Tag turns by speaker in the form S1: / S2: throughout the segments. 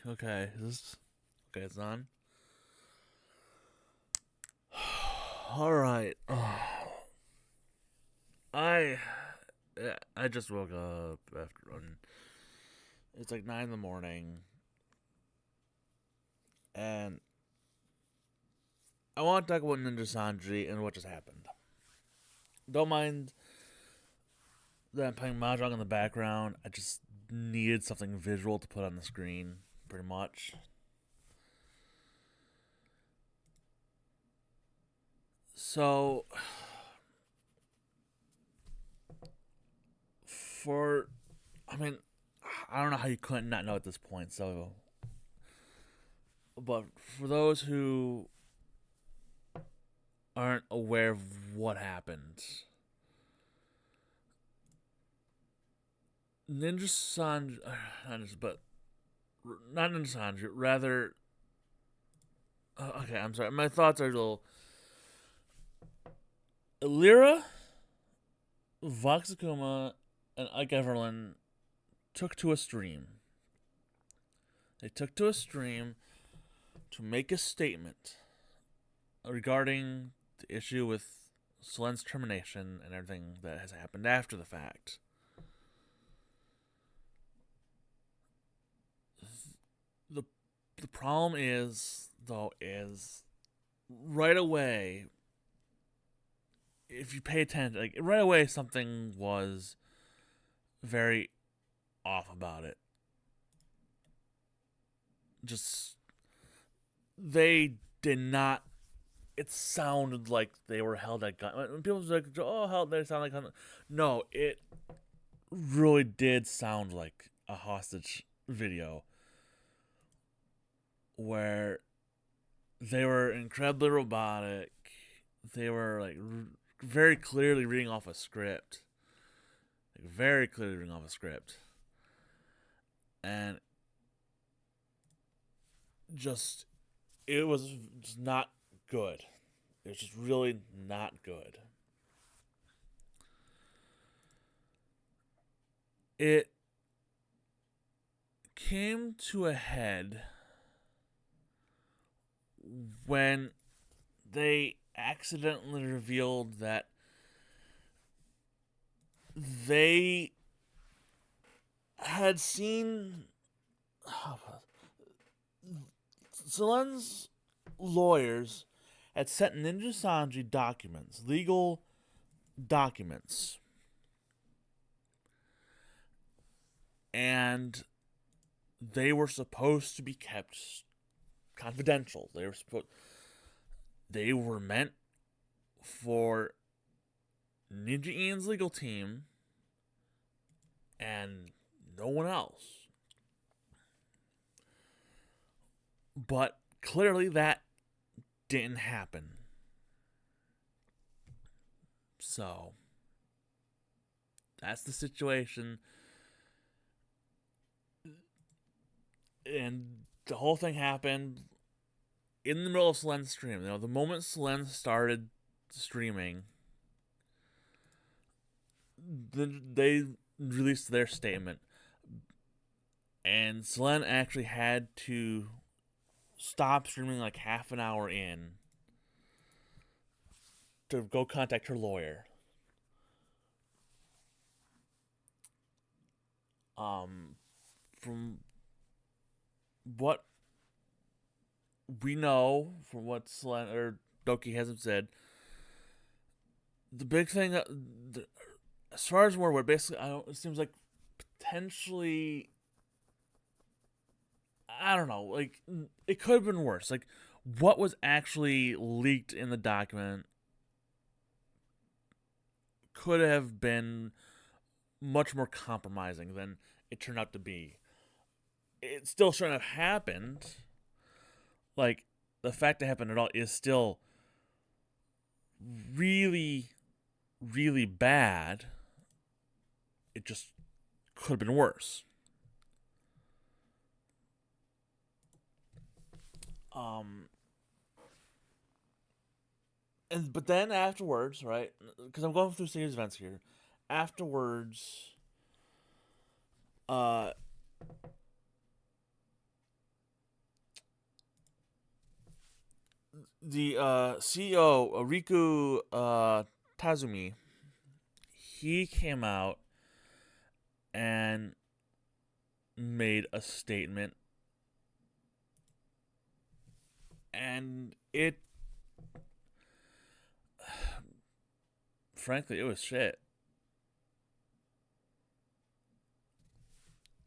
S1: Okay, is this okay? It's on. All right. I I just woke up after running. It's like 9 in the morning, and I want to talk about Nijisanji and what just happened. Don't mind that I'm playing Mahjong in the background. I just needed something visual to put on the screen, pretty much. So, for I mean, I don't know how you couldn't not know at this point. So, but for those who aren't aware of what happened, Ninja Sanji, not just, but not Ninja Sanji, rather. Okay, I'm sorry. My thoughts are a little. Elira, Voxakuma, and Ike Everlyn took to a stream. They took to a stream to make a statement regarding the issue with Selen's termination and everything that has happened after the fact. The the problem is though is right away if you pay attention like right away something was very off about it. Just they did not. It sounded like they were held at gun. When people was like, "Oh, how they sound like," no, it really did sound like a hostage video where they were incredibly robotic. They were like very clearly reading off a script, like very clearly reading off a script, and just it was just not good. It was just really not good. It came to a head when they accidentally revealed that they had seen Selen's lawyers had sent Ninja Sanji documents, legal documents, and they were supposed to be kept confidential. They were meant for Ninja Ian's legal team and no one else. But clearly that didn't happen. So that's the situation. And the whole thing happened in the middle of Selen's stream. The moment Selen started streaming, they released their statement. And Selen actually had to stop streaming like half an hour in to go contact her lawyer. From what we know, from what Selen or Doki hasn't said, the big thing, as far as we're aware, basically, it seems like potentially, I don't know, like it could have been worse. Like what was actually leaked in the document could have been much more compromising than it turned out to be. It still shouldn't have happened. Like the fact it happened at all is still really, really bad. It just could have been worse. Um, and but then afterwards, right? Because I'm going through series events here. Afterwards, uh, the CEO Riku Tazumi, he came out and made a statement, and it, frankly, it was shit.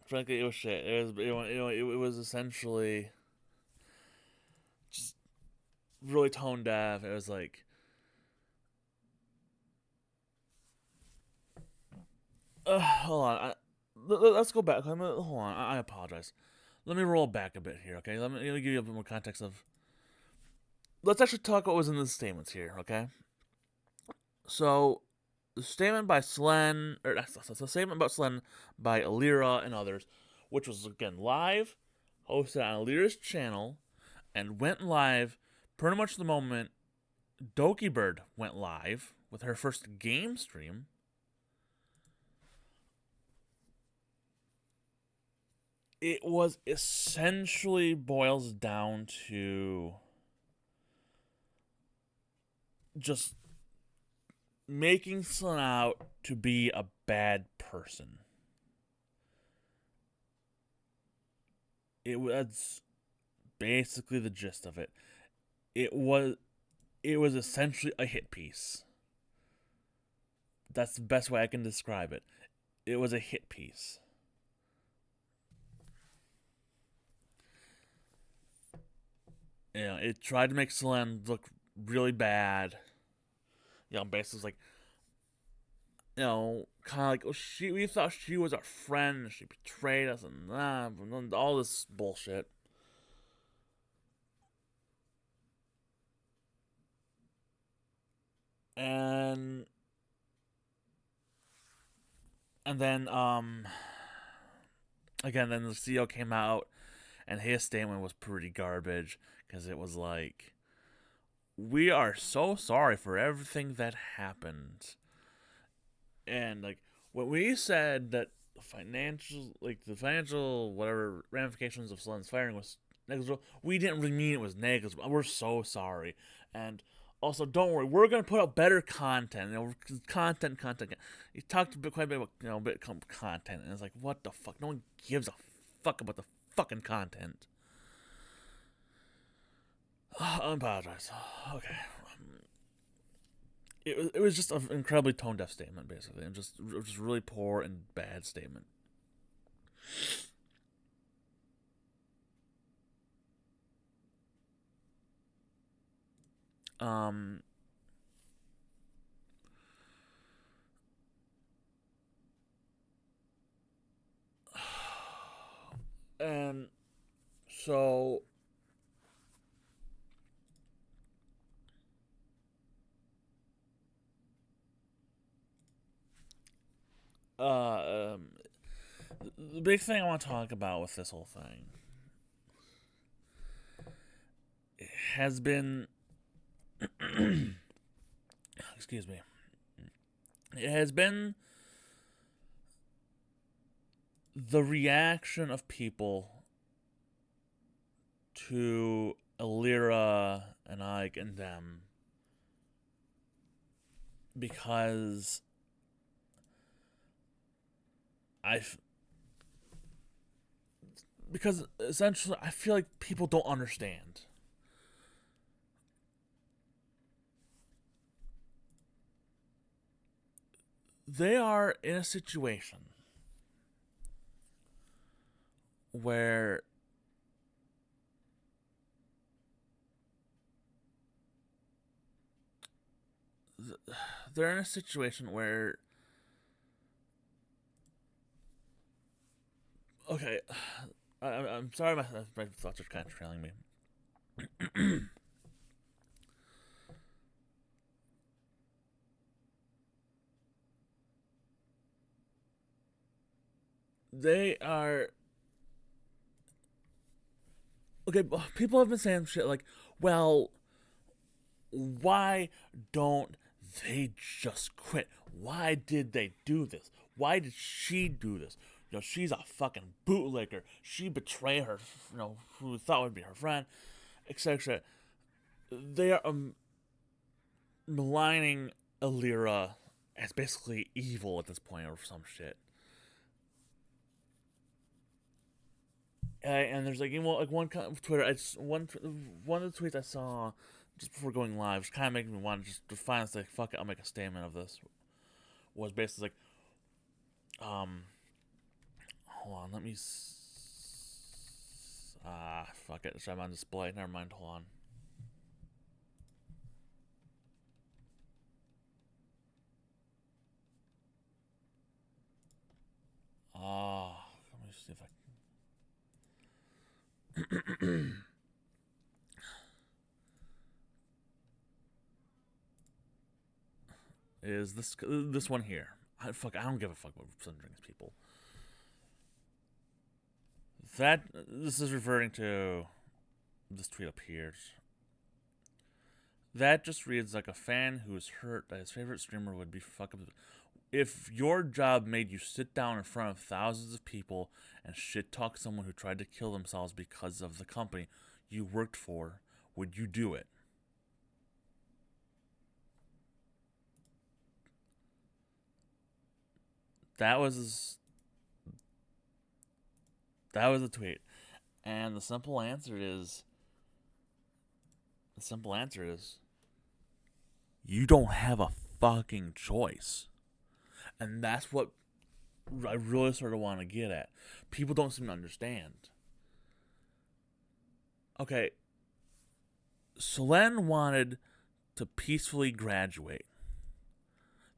S1: Frankly, it was shit. It was essentially just really tone deaf. It was like, hold on, let's go back. Hold on, I apologize. Let me roll back a bit here, okay? Let me give you a bit more context of. Let's actually talk what was in the statements here, okay? So, the statement by Slen, or the statement about Slen by Elira and others, which was again live, hosted on Elira's channel, and went live pretty much the moment Doki Bird went live with her first game stream. It was essentially boils down to just making Slen out to be a bad person. It was basically the gist of it. It was essentially a hit piece. That's the best way I can describe it. It was a hit piece. You know, it tried to make Slen look really bad. You know, basically like, you know, kind of like, oh, we thought she was our friend, she betrayed us, and all this bullshit. And then again, then the CEO came out, and his statement was pretty garbage because it was like, we are so sorry for everything that happened. And like, when we said that the financial whatever ramifications of Slen's firing was negligible, we didn't really mean it was negligible. We're so sorry. And also, don't worry, we're gonna put out better content. You know, content. You talked quite a bit about, content, and it's like, what the fuck? No one gives a fuck about the fucking content. I apologize. Okay. It was just an incredibly tone deaf statement, basically, and just really poor and bad statement. Um, and so uh, um, the big thing I want to talk about with this whole thing has been, excuse me, it has been the reaction of people to Elira and Ike and them, because I've because essentially I feel like people don't understand. They are in a situation where they're in a situation where, okay, I'm sorry, my thoughts are kind of trailing me. They are, okay. People have been saying shit like, well, why don't they just quit? Why did they do this? Why did she do this? You know, she's a fucking bootlicker. She betrayed her, who thought would be her friend, etc. they are maligning Elira as basically evil at this point or some shit. And there's like, well, like one Twitter, it's one of the tweets I saw just before going live, just kind of making me want to just to finally say, fuck it, I'll make a statement of this. Was basically like, hold on, let me. Fuck it, I'm on display. Never mind, hold on. Let me see if I can. Is this one here? I don't give a fuck what Sun Drinks people. This is referring to this tweet up here. That just reads like a fan who is hurt that his favorite streamer would be fucked up. If your job made you sit down in front of thousands of people and shit talk someone who tried to kill themselves because of the company you worked for, would you do it? That was a tweet. And the simple answer is you don't have a fucking choice. And that's what I really sort of want to get at. People don't seem to understand. Okay, Selene wanted to peacefully graduate.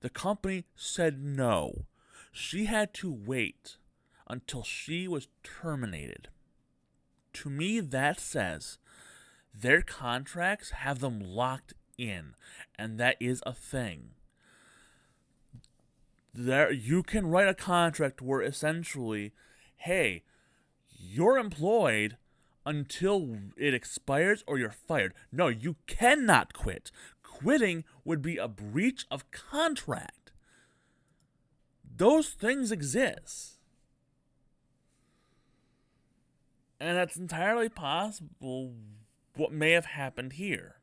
S1: The company said no. She had to wait until she was terminated. To me, that says their contracts have them locked in, and that is a thing. There, you can write a contract where essentially, hey, you're employed until it expires or you're fired. No, you cannot quit. Quitting would be a breach of contract. Those things exist. And that's entirely possible what may have happened here.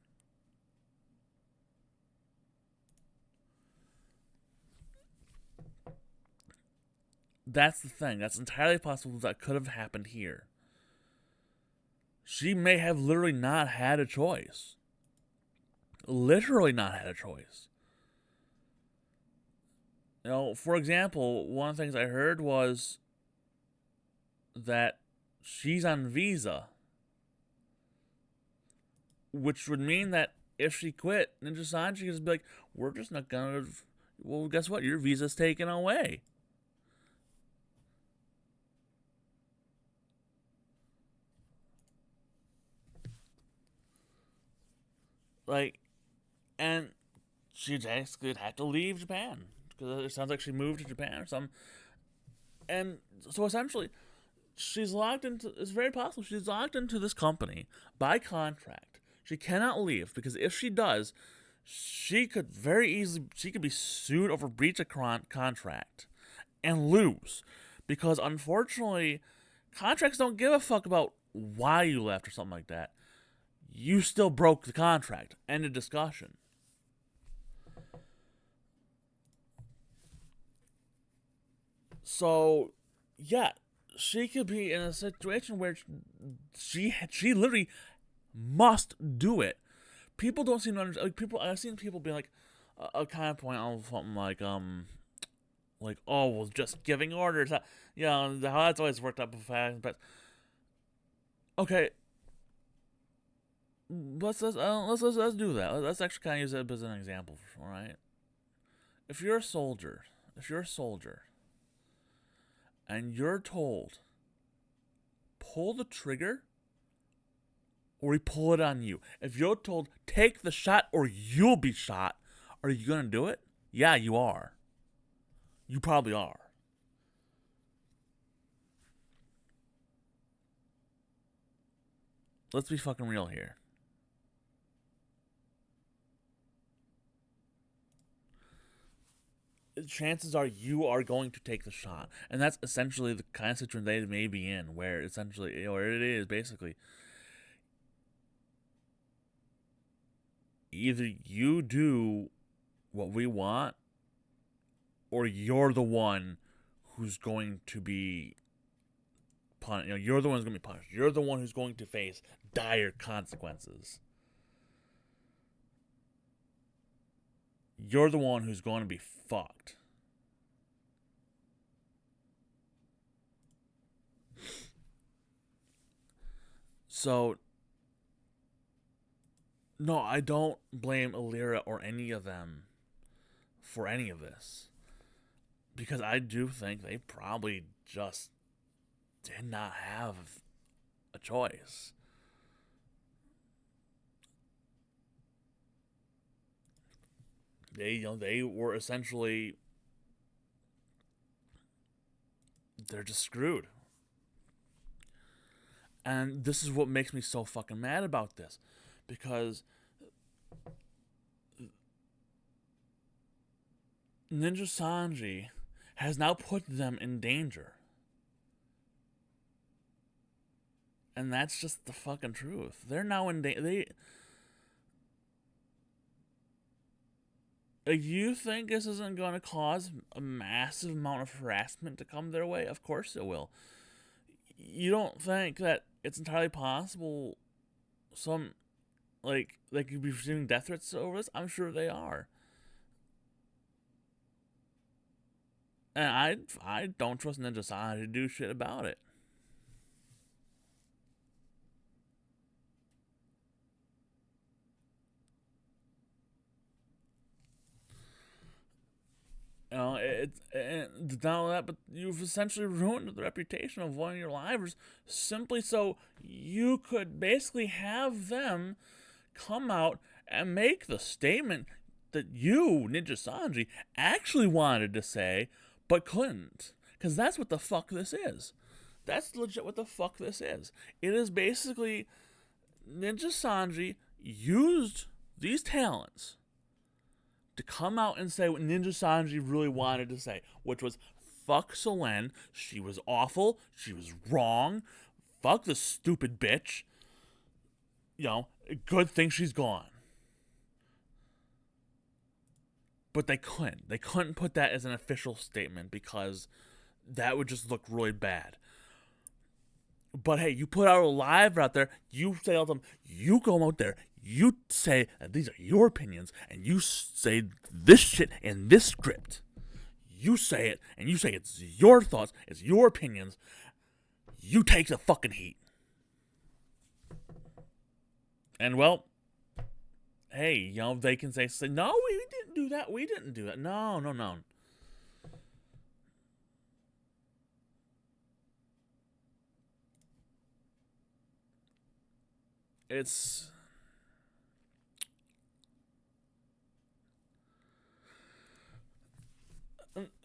S1: That's the thing. That's entirely possible that could have happened here. She may have literally not had a choice. Literally not had a choice. You know, for example, one of the things I heard was that she's on visa, which would mean that if she quit, Nijisanji could just be like, we're just not gonna. Well, guess what? Your visa's taken away. Like, and she basically had to leave Japan because it sounds like she moved to Japan or something. And so essentially, she's locked into. It's very possible she's locked into this company by contract. She cannot leave because if she does, she could be sued over breach of contract and lose because unfortunately, contracts don't give a fuck about why you left or something like that. You still broke the contract. End of discussion. So, yeah, she could be in a situation where she literally must do it. People don't seem to understand. Like I've seen people be like, a kind of point on something like oh, well, just giving orders. You know, how that's always worked out before. But okay, let's do that. Let's actually kind of use that as an example. All right, if you're a soldier, and you're told, pull the trigger, or we pull it on you. If you're told, take the shot or you'll be shot, are you gonna do it? Yeah, you are. You probably are. Let's be fucking real here. Chances are you are going to take the shot. And that's essentially the kind of situation they may be in, where essentially, where it is basically, either you do what we want, or you're the one who's going to be punished. You're the one who's going to be punished. You're the one who's going to face dire consequences. You're the one who's going to be fucked. So, no, I don't blame Elira or any of them for any of this. Because I do think they probably just did not have a choice. They were essentially, they're just screwed. And this is what makes me so fucking mad about this. Because Nijisanji has now put them in danger. And that's just the fucking truth. They're now in danger. You think this isn't going to cause a massive amount of harassment to come their way? Of course it will. You don't think that it's entirely possible some, like, they could be receiving death threats over this? I'm sure they are. And I don't trust Nijisanji to do shit about it. It's not only that, but you've essentially ruined the reputation of one of your livers simply so you could basically have them come out and make the statement that you, Nijisanji, actually wanted to say, but couldn't. Because that's what the fuck this is. That's legit what the fuck this is. It is basically Nijisanji used these talents to come out and say what Nijisanji really wanted to say, which was, fuck Selene, she was awful, she was wrong, fuck the stupid bitch, good thing she's gone. But they couldn't put that as an official statement because that would just look really bad. But hey, you put out a live out there, you tell them, you go out there, you say that these are your opinions, and you say this shit in this script. You say it, and you say it's your thoughts, it's your opinions. You take the fucking heat. And well, hey, they can say, no, we didn't do that, we didn't do that. No. It's...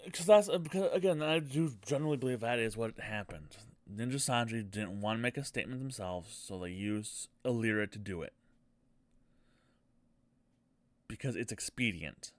S1: because again, I do generally believe that is what happened. Nijisanji didn't want to make a statement themselves, so they used Elira to do it. Because it's expedient.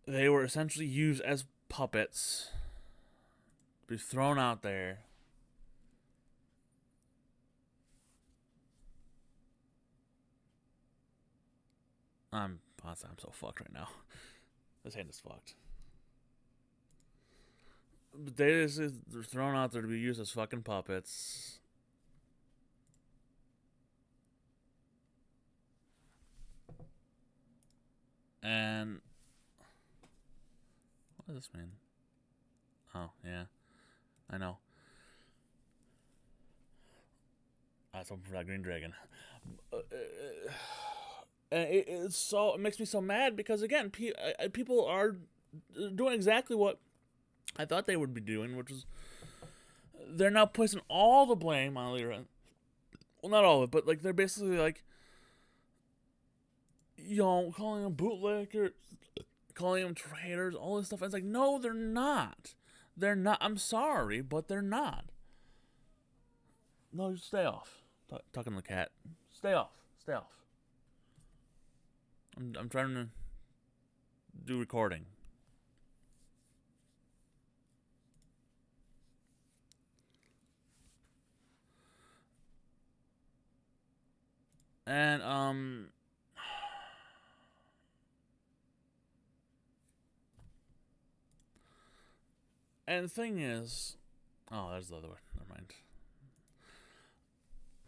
S1: They were essentially used as puppets, be thrown out there. I'm so fucked right now. This hand is fucked. But they're thrown out there to be used as fucking puppets. And what does this mean? Oh, yeah. I know. That's something for that green dragon. And it makes me so mad because, again, people are doing exactly what I thought they would be doing, which is they're now placing all the blame on Elira. Well, not all of it, but like they're basically like, calling them bootlickers, calling them traitors, all this stuff. And it's like, no, they're not. They're not. I'm sorry, but they're not. No, just stay off. Talking to the cat. Stay off. I'm trying to do recording. And and the thing is, oh, there's the other one. Never mind.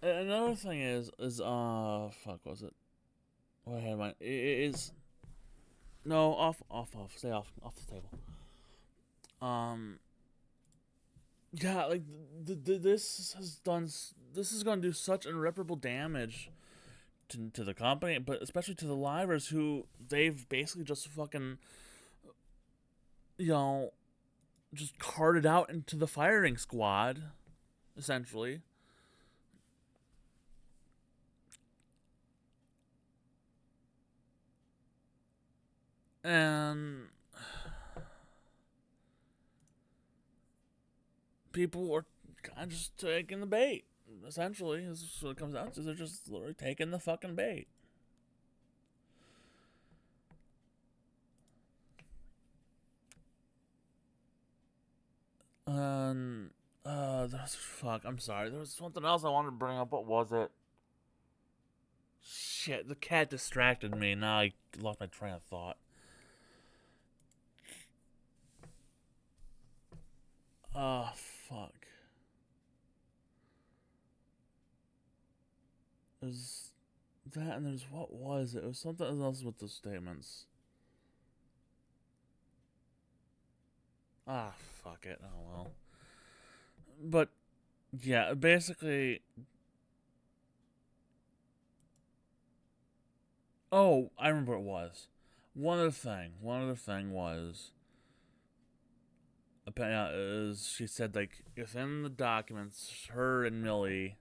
S1: Another thing is fuck, was it? What had my? It is no off. Stay off the table. Um, yeah, like this has done. This is going to do such irreparable damage to the company, but especially to the livers who they've basically just fucking, you know, just carted out into the firing squad, essentially. And people are kind of just taking the bait. Essentially, this is what it comes down to. They're just literally taking the fucking bait. Fuck. I'm sorry. There was something else I wanted to bring up. What was it? Shit, the cat distracted me. Now I lost my train of thought. Fuck. There's that, and there's what was it? It was something else with the statements. Fuck it. Oh well. But yeah, basically. Oh, I remember what it was. One other thing was. Is she said like within the documents, her and Millie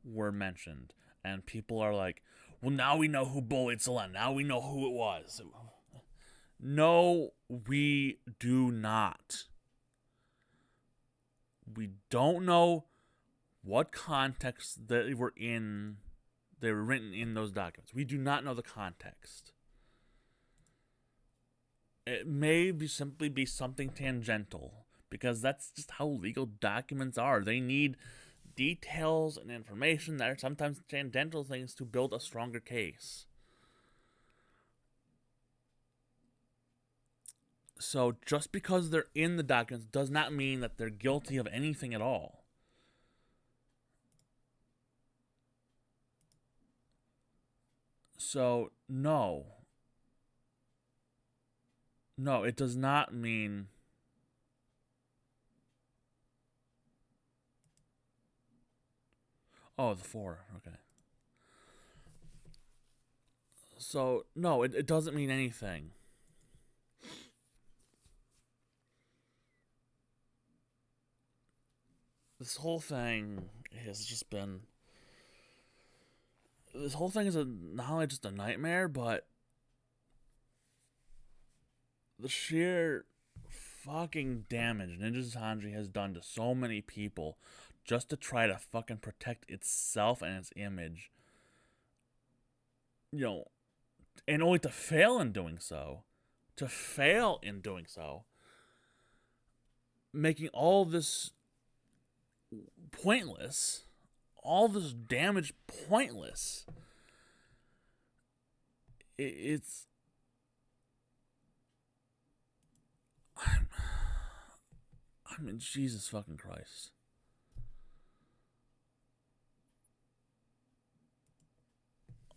S1: were mentioned, and people are like, "Well, now we know who bullied Selene. Now we know who it was." No, we do not. We don't know what context they were in. They were written in those documents. We do not know the context. It may simply be something tangential, because that's just how legal documents are. They need details and information that are sometimes tangential things to build a stronger case. So just because they're in the documents does not mean that they're guilty of anything at all. So no, it does not mean. Oh, the four. Okay. So no, it doesn't mean anything. This whole thing has just been. This whole thing is not only just a nightmare, but the sheer fucking damage Nijisanji has done to so many people just to try to fucking protect itself and its image. You know, and only to fail in doing so. To fail in doing so. Making all this pointless. All this damage pointless. It's. I mean, Jesus fucking Christ.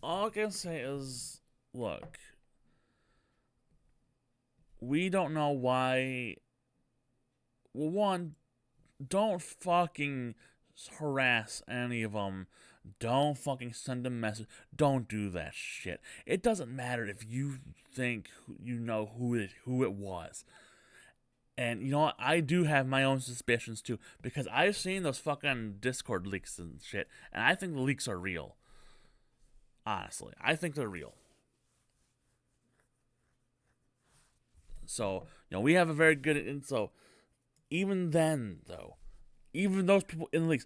S1: All I can say is, look, we don't know why. Well, one, don't fucking harass any of them. Don't fucking send a message. Don't do that shit. It doesn't matter if you think you know who it was. And you know what? I do have my own suspicions too, because I've seen those fucking Discord leaks and shit, and I think the leaks are real. Honestly, I think they're real. So, we have a very good. And so, even then, though, even those people in the leaks,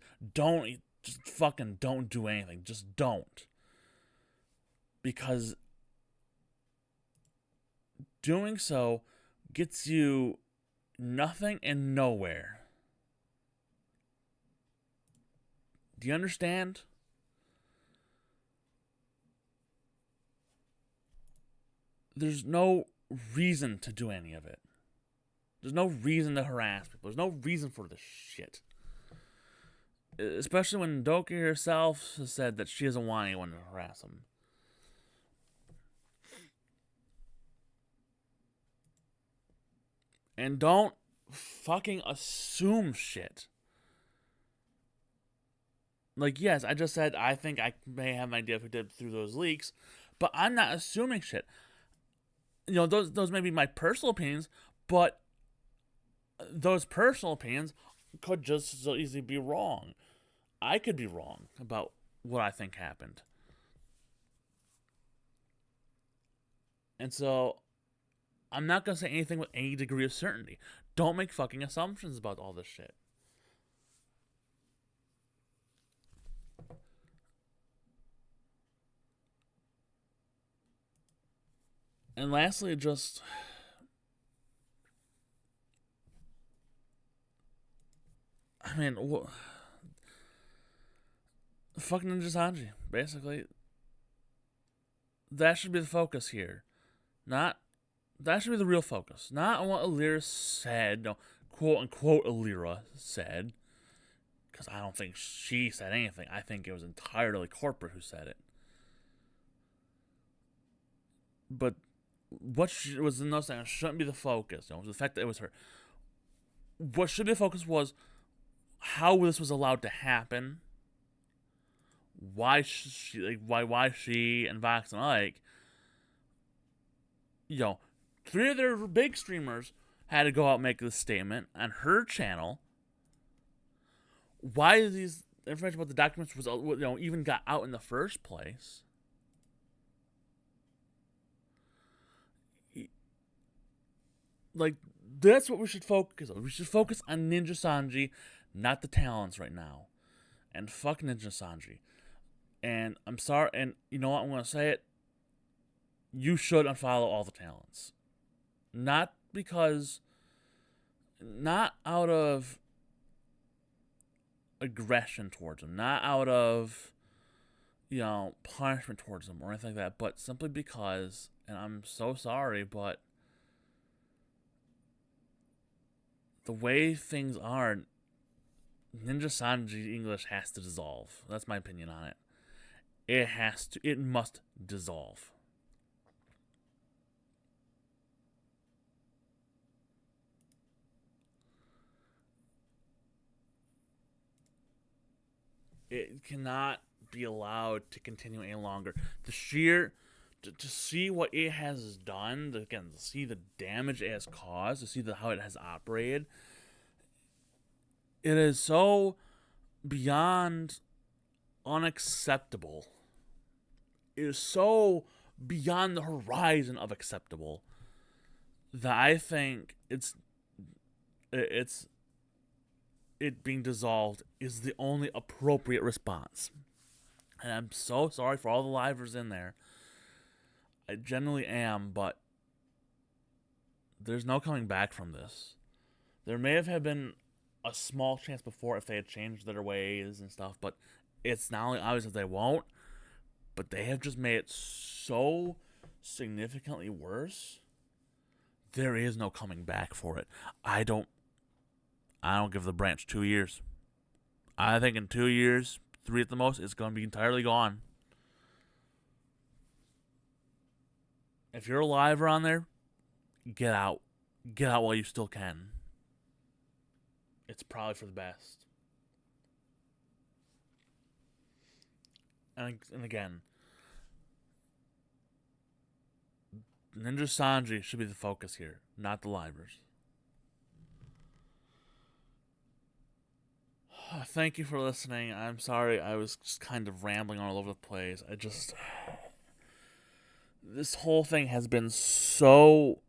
S1: just fucking don't do anything. Just don't. Because doing so gets you nothing and nowhere. Do you understand? There's no reason to do any of it. There's no reason to harass people. There's no reason for this shit. Especially when Doki herself has said that she doesn't want anyone to harass him. And don't fucking assume shit. Like, yes, I just said I think I may have an idea of who did through those leaks, but I'm not assuming shit. You know, those may be my personal opinions, but those personal opinions could just so easily be wrong. I could be wrong about what I think happened. And so, I'm not going to say anything with any degree of certainty. Don't make fucking assumptions about all this shit. And lastly, just... I mean, fucking Nijisanji, basically. That should be the focus here. That should be the real focus. Not on what Elira said, no, quote unquote Elira said. Because I don't think she said anything. I think it was entirely corporate who said it. But what was the notice that shouldn't be the focus. You know, the fact that it was her. What should be the focus was how this was allowed to happen. Why she and Vox and Ike, you know, 3 of their big streamers had to go out and make this statement on her channel. Why these information about the documents was, you know, even got out in the first place? Like, that's what we should focus on. We should focus on Nijisanji, not the talents right now. And fuck Nijisanji. And I'm sorry, and you know what, I'm going to say it. You should unfollow all the talents. Not out of aggression towards them. Not out of, you know, punishment towards them or anything like that. But simply because, and I'm so sorry, but the way things are, Nijisanji English has to dissolve. That's my opinion on it. It must dissolve. It cannot be allowed to continue any longer. The sheer to see what it has done, again, to see the damage it has caused, to see how it has operated, it is so beyond unacceptable. It is so beyond the horizon of acceptable that I think it being dissolved is the only appropriate response. And I'm so sorry for all the livers in there. I genuinely am, but there's no coming back from this. There may have been a small chance before if they had changed their ways and stuff, but it's not only obvious that they won't, but they have just made it so significantly worse. There is no coming back for it. I don't give the branch 2 years. I think in 2 years, 3 at the most, it's going to be entirely gone. If you're alive around there, get out. Get out while you still can. It's probably for the best. And again, Nijisanji should be the focus here, not the livers. Thank you for listening. I'm sorry I was just kind of rambling all over the place. This whole thing has been so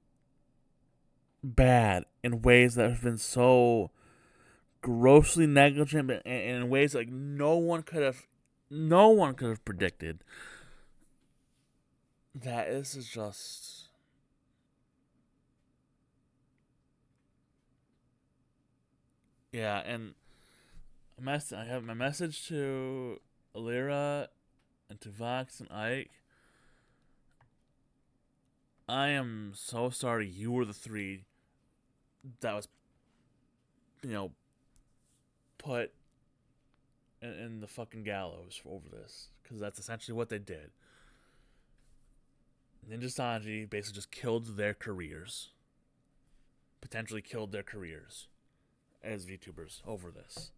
S1: bad in ways that have been so grossly negligent and in ways like no one could have predicted. That this is just Yeah, and I have my message to Elira and to Vox and Ike. I am so sorry you were the three that was, you know, put in the fucking gallows over this. Because that's essentially what they did. Nijisanji basically just killed their careers. Potentially killed their careers as VTubers over this.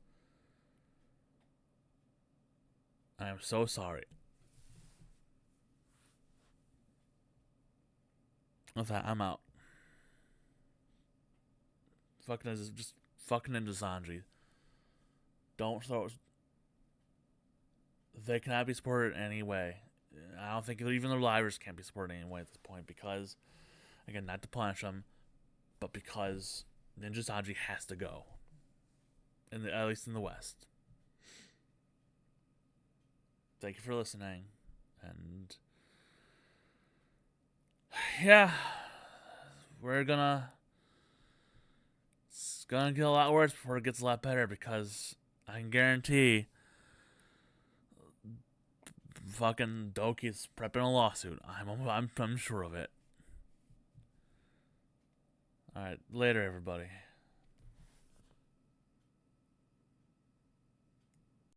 S1: I am so sorry. With that, I'm out. Just fucking Nijisanji. Don't throw. They cannot be supported in any way. I don't think even their lives can be supported in any way at this point because, again, not to punish them, but because Nijisanji has to go. At least in the West. Thank you for listening, and yeah, it's gonna get a lot worse before it gets a lot better because I can guarantee fucking Doki's prepping a lawsuit. I'm sure of it. All right, later, everybody.